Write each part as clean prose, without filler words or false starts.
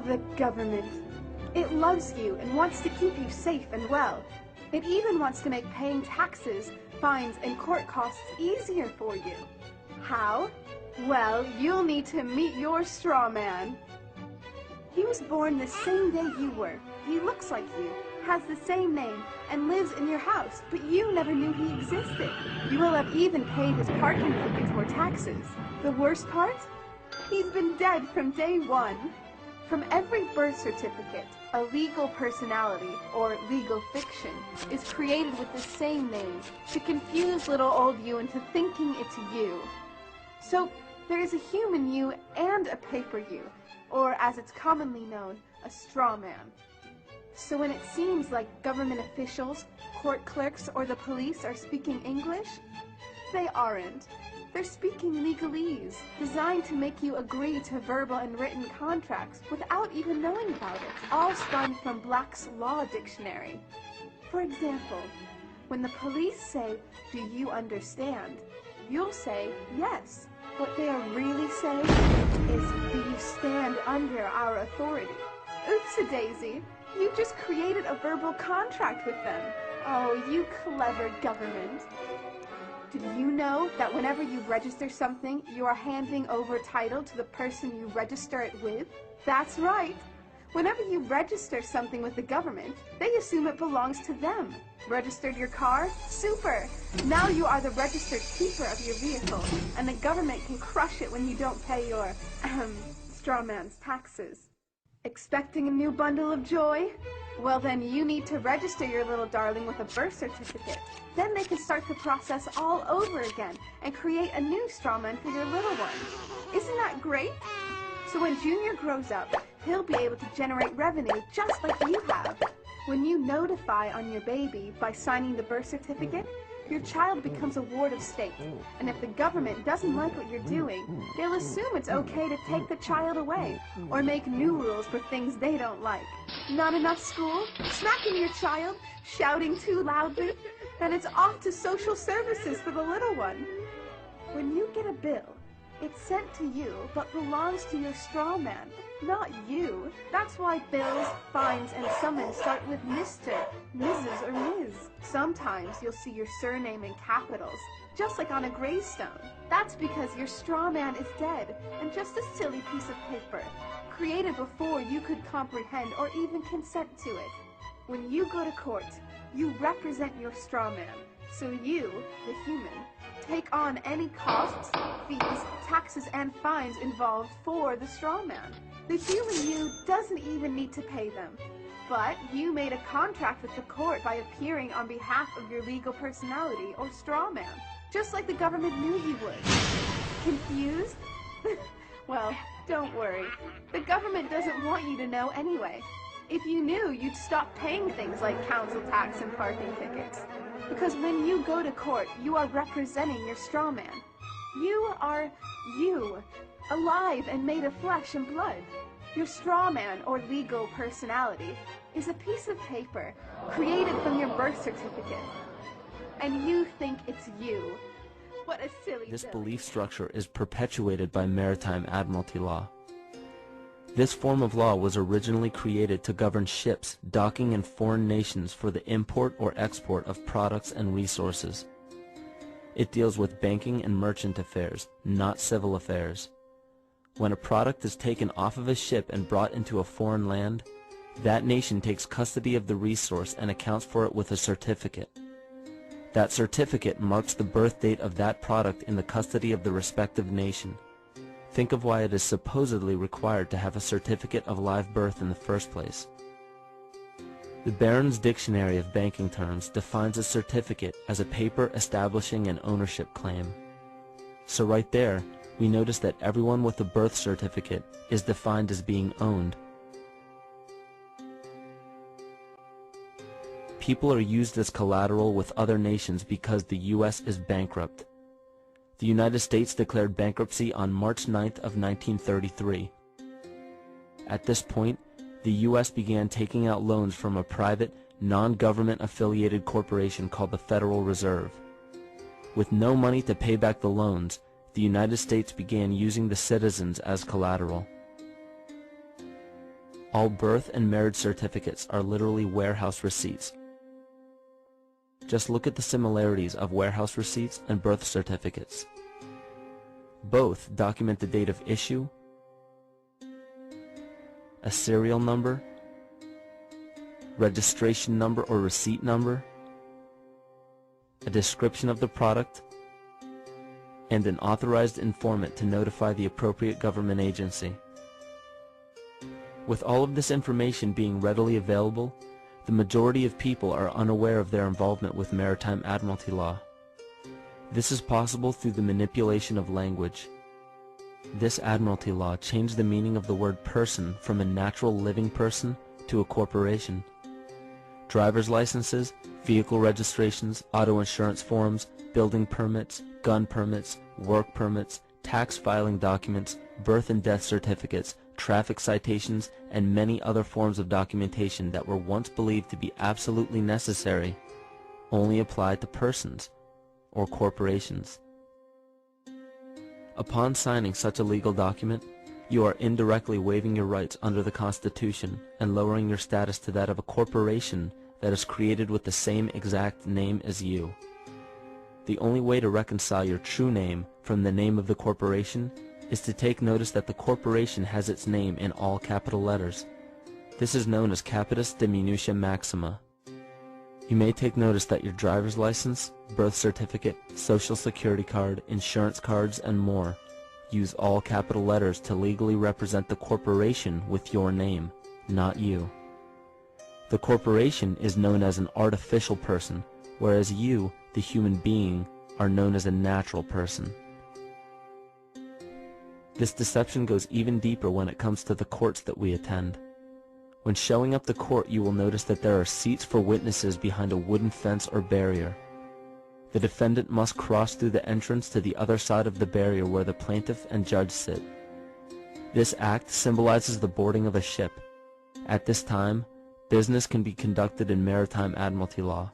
The government. It loves you and wants to keep you safe and well. It even wants to make paying taxes, fines, and court costs easier for you. How? Well, you'll need to meet your straw man. He was born the same day you were. He looks like you, has the same name, and lives in your house, but you never knew he existed. You will have even paid his parking tickets or taxes. The worst part? He's been dead from day one. From every birth certificate, a legal personality, or legal fiction, is created with the same name to confuse little old you into thinking it's you. So, there is a human you and a paper you, or as it's commonly known, a straw man. So when it seems like government officials, court clerks, or the police are speaking English, they aren't. They're speaking legalese, designed to make you agree to verbal and written contracts without even knowing about it, all spun from Black's Law Dictionary. For example, when the police say, "Do you understand?" you'll say, "Yes." What they are really saying is, "Do you stand under our authority?" Oops-a-daisy, you just created a verbal contract with them. Oh, you clever government. Did you know that whenever you register something, you are handing over title to the person you register it with? That's right. Whenever you register something with the government, they assume it belongs to them. Registered your car? Super! Now you are the registered keeper of your vehicle, and the government can crush it when you don't pay your, straw man's taxes. Expecting a new bundle of joy? Well then you need to register your little darling with a birth certificate. Then they can start the process all over again and create a new straw man for your little one. Isn't that great? So when Junior grows up, he'll be able to generate revenue just like you have. When you notify on your baby by signing the birth certificate, your child becomes a ward of state, and if the government doesn't like what you're doing, they'll assume it's okay to take the child away, or make new rules for things they don't like. Not enough school? Smacking your child? Shouting too loudly? And it's off to social services for the little one. When you get a bill, it's sent to you, but belongs to your straw man, not you. That's why bills, fines, and summons start with Mr., Mrs., or Ms. Sometimes you'll see your surname in capitals, just like on a gravestone. That's because your straw man is dead, and just a silly piece of paper, created before you could comprehend or even consent to it. When you go to court, you represent your straw man, so you, the human, take on any costs, fees, taxes, and fines involved for the straw man. The human you doesn't even need to pay them. But you made a contract with the court by appearing on behalf of your legal personality or straw man, just like the government knew you would. Confused? Well, don't worry. The government doesn't want you to know anyway. If you knew, you'd stop paying things like council tax and parking tickets. Because when you go to court, you are representing your straw man. You are you, alive and made of flesh and blood. Your straw man, or legal personality, is a piece of paper created from your birth certificate. And you think it's you. What a silly This silly. belief structure is perpetuated by maritime admiralty law. This form of law was originally created to govern ships docking in foreign nations for the import or export of products and resources. It deals with banking and merchant affairs, not civil affairs. When a product is taken off of a ship and brought into a foreign land, that nation takes custody of the resource and accounts for it with a certificate. That certificate marks the birth date of that product in the custody of the respective nation. Think of why it is supposedly required to have a certificate of live birth in the first place. The Barron's Dictionary of Banking Terms defines a certificate as a paper establishing an ownership claim. So right there, we notice that everyone with a birth certificate is defined as being owned. People are used as collateral with other nations because the U.S. is bankrupt. The United States declared bankruptcy on March 9th of 1933. At this point, the U.S. began taking out loans from a private, non-government affiliated corporation called the Federal Reserve. With no money to pay back the loans, the United States began using the citizens as collateral. All birth and marriage certificates are literally warehouse receipts. Just look at the similarities of warehouse receipts and birth certificates. Both document the date of issue, a serial number, registration number or receipt number, a description of the product, and an authorized informant to notify the appropriate government agency. With all of this information being readily available, the majority of people are unaware of their involvement with maritime admiralty law. This is possible through the manipulation of language. This admiralty law changed the meaning of the word person from a natural living person to a corporation. Driver's licenses, vehicle registrations, auto insurance forms, building permits, gun permits, work permits, tax filing documents, birth and death certificates, traffic citations, and many other forms of documentation that were once believed to be absolutely necessary only applied to persons or corporations. Upon signing such a legal document, you are indirectly waiving your rights under the Constitution and lowering your status to that of a corporation that is created with the same exact name as you. The only way to reconcile your true name from the name of the corporation is to take notice that the corporation has its name in all capital letters. This is known as capitis diminutia maxima. You may take notice that your driver's license, birth certificate, social security card, insurance cards, and more use all capital letters to legally represent the corporation with your name, not you. The corporation is known as an artificial person, whereas you, the human being, are known as a natural person. This deception goes even deeper when it comes to the courts that we attend. When showing up to court, you will notice that there are seats for witnesses behind a wooden fence or barrier. The defendant must cross through the entrance to the other side of the barrier where the plaintiff and judge sit. This act symbolizes the boarding of a ship. At this time, business can be conducted in maritime admiralty law.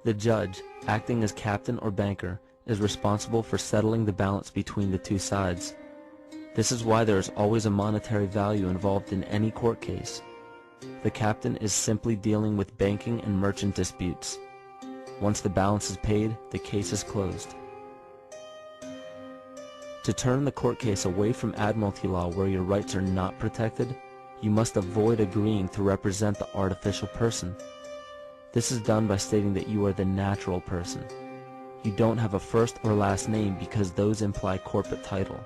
The judge, acting as captain or banker, is responsible for settling the balance between the two sides. This is why there is always a monetary value involved in any court case. The captain is simply dealing with banking and merchant disputes. Once the balance is paid, the case is closed. To turn the court case away from admiralty law where your rights are not protected, you must avoid agreeing to represent the artificial person. This is done by stating that you are the natural person. You don't have a first or last name because those imply corporate title.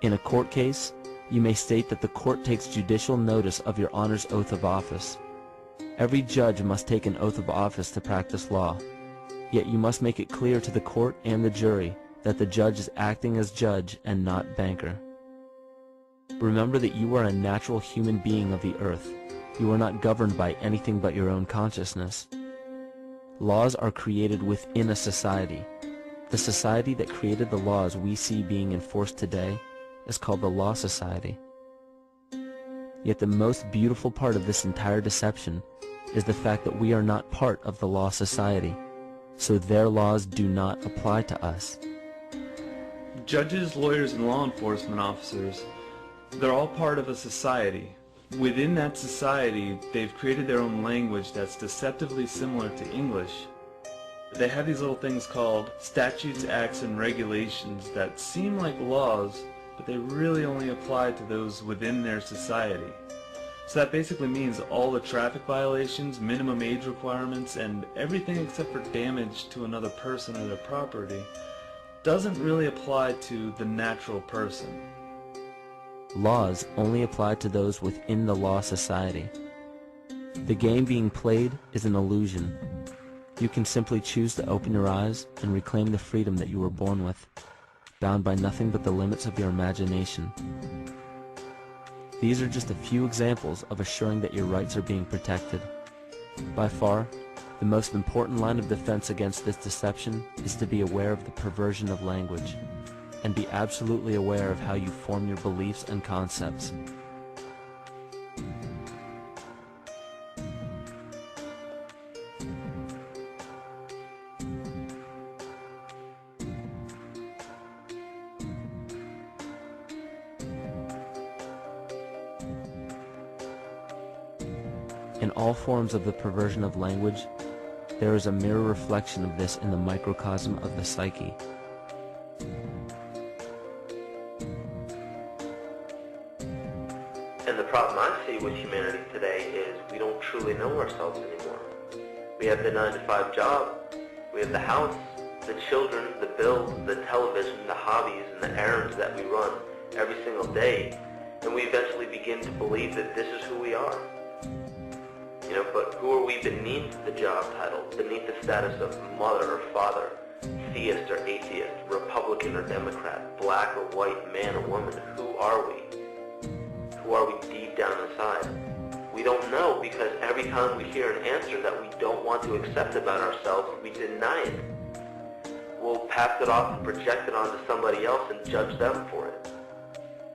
In a court case, you may state that the court takes judicial notice of your honor's oath of office. Every judge must take an oath of office to practice law, yet you must make it clear to the court and the jury that the judge is acting as judge and not banker. Remember that you are a natural human being of the earth. You are not governed by anything but your own consciousness. Laws are created within a society. The society that created the laws we see being enforced today is called the Law Society. Yet the most beautiful part of this entire deception is the fact that we are not part of the Law Society, so their laws do not apply to us. Judges, lawyers, and law enforcement officers, they're all part of a society. Within that society, they've created their own language that's deceptively similar to English. They have these little things called statutes, acts, and regulations that seem like laws, but they really only apply to those within their society. So that basically means all the traffic violations, minimum age requirements, and everything except for damage to another person or their property doesn't really apply to the natural person. Laws only apply to those within the Law Society. The game being played is an illusion. You can simply choose to open your eyes and reclaim the freedom that you were born with, bound by nothing but the limits of your imagination. These are just a few examples of assuring that your rights are being protected. By far, the most important line of defense against this deception is to be aware of the perversion of language, and be absolutely aware of how you form your beliefs and concepts. In all forms of the perversion of language, there is a mirror reflection of this in the microcosm of the psyche. And the problem I see with humanity today is we don't truly know ourselves anymore. We have the 9-to-5 job, we have the house, the children, the bills, the television, the hobbies, and the errands that we run every single day, and we eventually begin to believe that this is who we are. You know, but who are we beneath the job title, beneath the status of mother or father, theist or atheist, Republican or Democrat, black or white, man or woman? Who are we? Who are we deep down inside? We don't know, because every time we hear an answer that we don't want to accept about ourselves, we deny it. We'll pass it off and project it onto somebody else and judge them for it.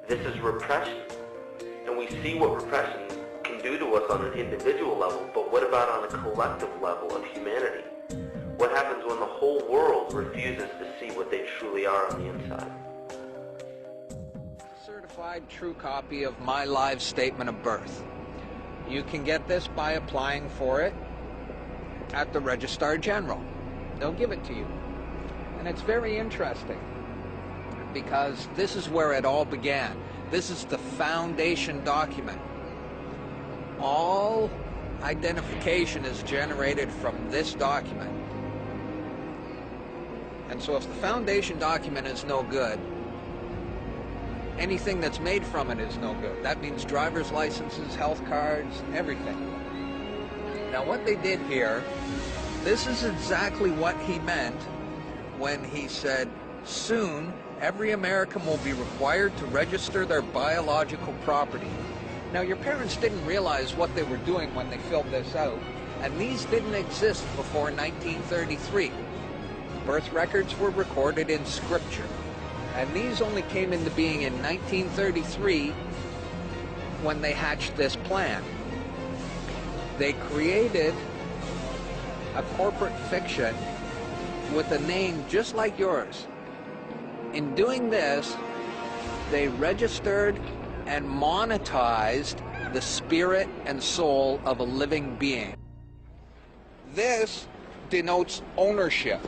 This is repression. And we see what repression can do to us on an individual level, but what about on a collective level of humanity? What happens when the whole world refuses to see what they truly are on the inside? Certified true copy of my live statement of birth. You can get this by applying for it at the Registrar General. They'll give it to you. And it's very interesting, because this is where it all began. This is the foundation document. All identification is generated from this document. And so if the foundation document is no good, anything that's made from it is no good. That means driver's licenses, health cards, everything. Now what they did here, this is exactly what he meant when he said, soon every American will be required to register their biological property. Now your parents didn't realize what they were doing when they filled this out, and these didn't exist before 1933. Birth records were recorded in scripture, and these only came into being in 1933 when they hatched this plan. They created a corporate fiction with a name just like yours. In doing this, they registered and monetized the spirit and soul of a living being. This denotes ownership.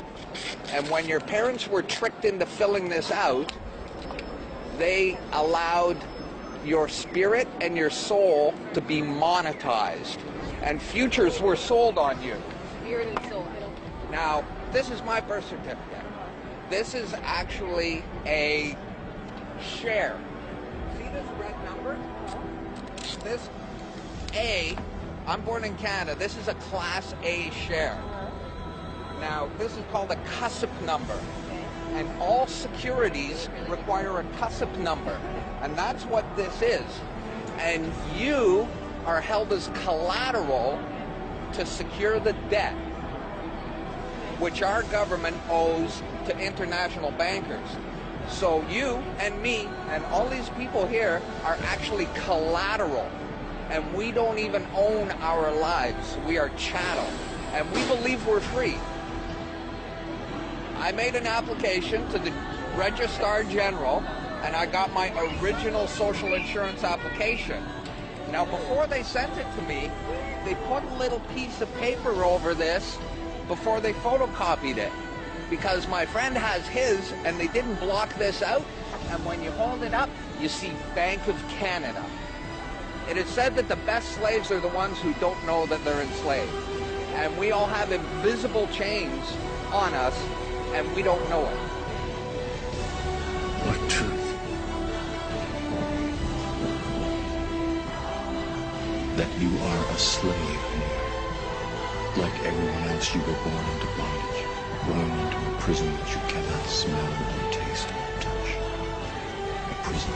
And when your parents were tricked into filling this out, they allowed your spirit and your soul to be monetized. And futures were sold on you. Spirit and soul. Now, this is my birth certificate. This is actually a share. See this red number? This A, I'm born in Canada, this is a Class A share. Now, this is called a CUSIP number. And all securities require a CUSIP number. And that's what this is. And you are held as collateral to secure the debt which our government owes to international bankers. So you and me and all these people here are actually collateral, and we don't even own our lives. We are chattel, and we believe we're free. I made an application to the Registrar General, and I got my original social insurance application. Now, before they sent it to me, they put a little piece of paper over this before they photocopied it, because my friend has his and they didn't block this out, and when you hold it up you see Bank of Canada. It is said that the best slaves are the ones who don't know that they're enslaved, and we all have invisible chains on us and we don't know it. What truth? That you are a slave. Like everyone else, you were born into bondage, born into a prison that you cannot smell or taste or touch. A prison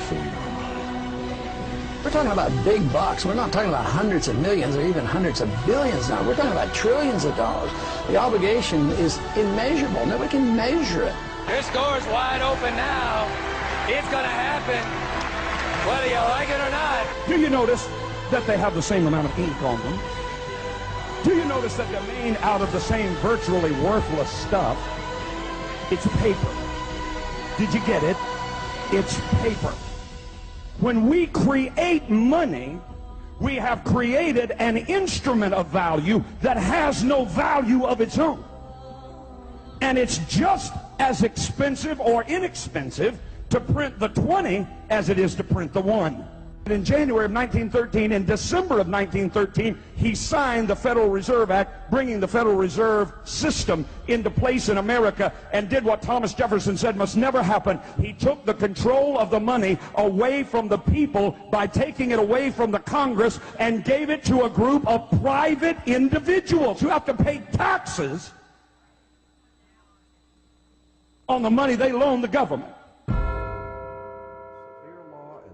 for your mind. We're talking about big bucks. We're not talking about hundreds of millions or even hundreds of billions now. We're talking about trillions of dollars. The obligation is immeasurable. Nobody can measure it. This door's wide open now. It's going to happen, whether you like it or not. Do you notice that they have the same amount of ink on them? Do you notice that they're made out of the same virtually worthless stuff? It's paper. Did you get it? It's paper. When we create money, We have created an instrument of value that has no value of its own. And it's just as expensive or inexpensive to print the 20 as it is to print the 1. In January of 1913, in December of 1913, he signed the Federal Reserve Act, bringing the Federal Reserve System into place in America, and did what Thomas Jefferson said must never happen. He took the control of the money away from the people by taking it away from the Congress and gave it to a group of private individuals who have to pay taxes on the money they loan the government.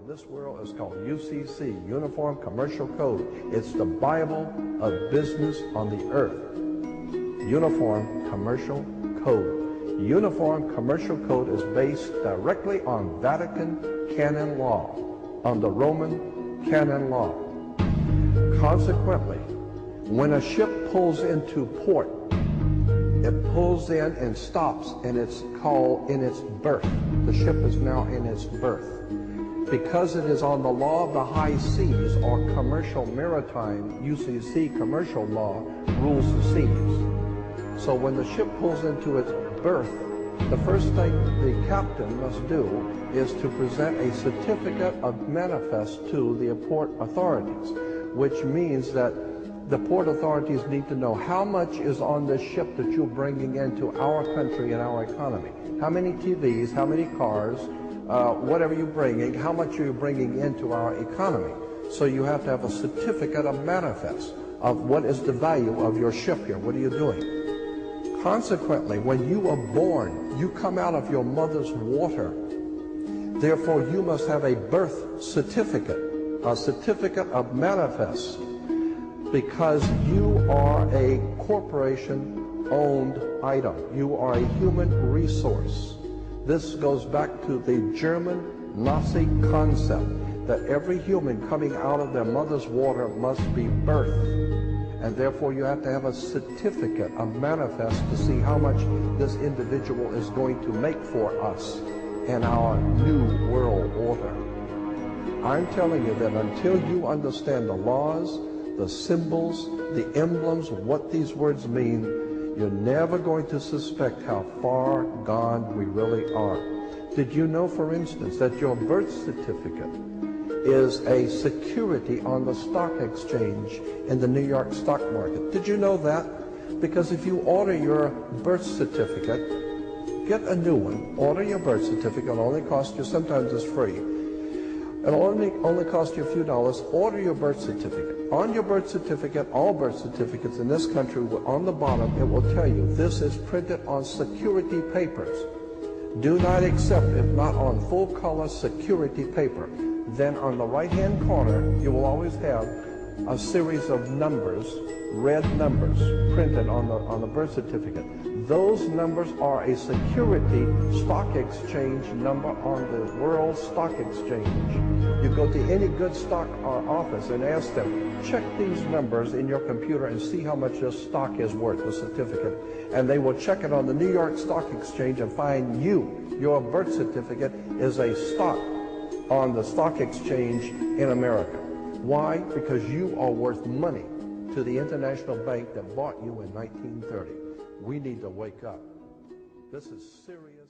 This world is called UCC, Uniform Commercial Code. It's the Bible of business on the earth. Uniform Commercial Code. Uniform Commercial Code is based directly on Vatican canon law, on the Roman canon law. Consequently, when a ship pulls into port, it pulls in and stops, and it's called in its berth. The ship is now in its berth. Because it is on the law of the high seas, or commercial maritime, UCC commercial law, rules the seas. So when the ship pulls into its berth, the first thing the captain must do is to present a certificate of manifest to the port authorities, which means that the port authorities need to know how much is on this ship that you're bringing into our country and our economy. How many TVs, how many cars, whatever you're bringing, how much are you bringing into our economy. So you have to have a certificate of manifest of what is the value of your ship here. What are you doing? Consequently, when you are born, you come out of your mother's water. Therefore, you must have a birth certificate, a certificate of manifest, because you are a corporation-owned item. You are a human resource. This goes back to the German Nazi concept that every human coming out of their mother's water must be birthed. And therefore you have to have a certificate, a manifest, to see how much this individual is going to make for us in our new world order. I'm telling you that until you understand the laws, the symbols, the emblems, what these words mean, you're never going to suspect how far gone we really are. Did you know, for instance, that your birth certificate is a security on the stock exchange in the New York stock market? Did you know that? Because if you order your birth certificate, get a new one, order your birth certificate, it'll only cost you, sometimes it's free, it'll only cost you a few dollars. Order your birth certificate. On your birth certificate, all birth certificates in this country, on the bottom, it will tell you this is printed on security papers. Do not accept if not on full color security paper. Then on the right-hand corner, you will always have a series of numbers, red numbers, printed on the birth certificate. Those numbers are a security stock exchange number on the World Stock Exchange. You go to any good stock office and ask them, check these numbers in your computer and see how much your stock is worth, the certificate. And they will check it on the New York Stock Exchange and find your birth certificate is a stock on the stock exchange in America. Why? Because you are worth money to the international bank that bought you in 1930. We need to wake up. This is serious.